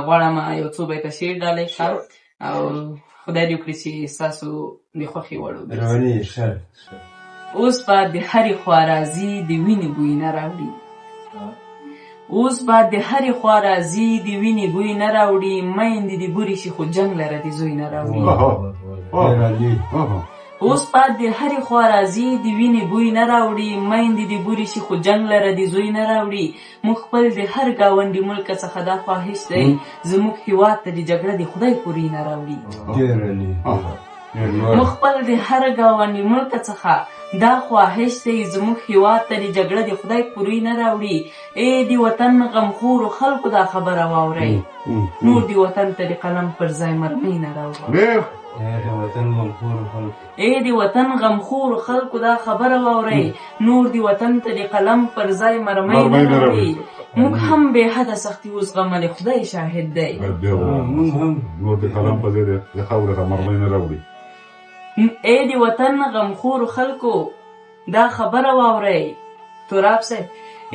غواړم یو څو بیته شعر ډالۍ کړم او خدای دې وکړي چې ستاسو د خوښې وړ وګرځي. اوس به د هرې خوا راځي د وینې بوی نه راوړي، اوس به د هرې خوا راځي د وینې بوی نه راوړي، میندې د بورې شي خو جنګ لره د زوی نه راوړي. اوس به د هرې خوا راځي د وینې بوی نه راوړي، میندې د بورې شي خو جنګ لره د زوی نه راوړي. موږ خپل د هر ګاونډي ملک څخه دا خواهش دی زموږ هېواد ته د جګړه د خدای پورې نه راوړي. موږ خپل د هر ګاونډي ملک څخه دا خواهش دی زموږ هېواد ته د جګړه د خدای پورې نه راوړي. ای د وطن غمخورو خلکو دا خبره واورئ، نور د وطن ته د قلم پر ځای مرمۍ نه راوړي. ای د وطن غمخورو خلکو دا خبره واورئ، نور د وطن ته د قلم پر ځای مرمۍ نه راوړي. موږ هم بې حده سختي وزغملې، خدای شاهد دی. نور د قلم پر ځای د خاورې ته مرمۍ نه راوړي. ای د وطن غمخورو خلکو دا خبره واورئ، تراب صاحب،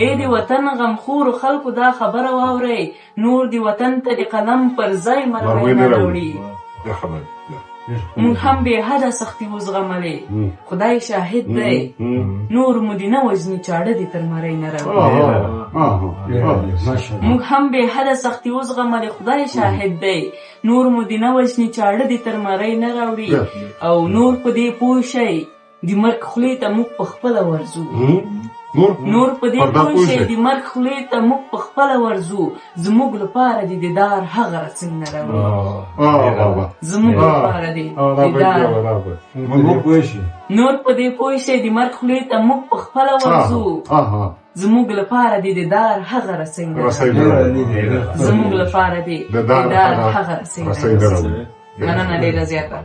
ای د وطن غمخورو خلکو دا خبره واورئ، نور د وطن ته د قلم پر ځای مرمۍ نه راوړي. موږ هم بې حده سختي وزغملې، خدای شاهد دی. نور مو دې نه وژني چاړه دې تر مرۍ نه راوړي. موږ هم بې حده سختي وزغملې، خدای شاهد دی. نور مو دې نه وژني چاړه دې تر مرۍ نه راوړي. او نور په دې پوه شئ د مرګ خولې ته موږ په خپله ورځو، نور په دې پوه شئ د مرګ خولې ته موږ په خپله ورځو. زموږ لپاره د دیدار هغه رسۍ نه راوړي، زموږ لپاره د دیدار. نور په دې پوه شئ د مرګ خولې ته موږ په خپله ورځو، زموږ لپاره د دیدار هغه رسۍ نه راوړي، زموږ لپاره د دیدار هغه رسۍ نه راوړي. مننه ډېره زیاته.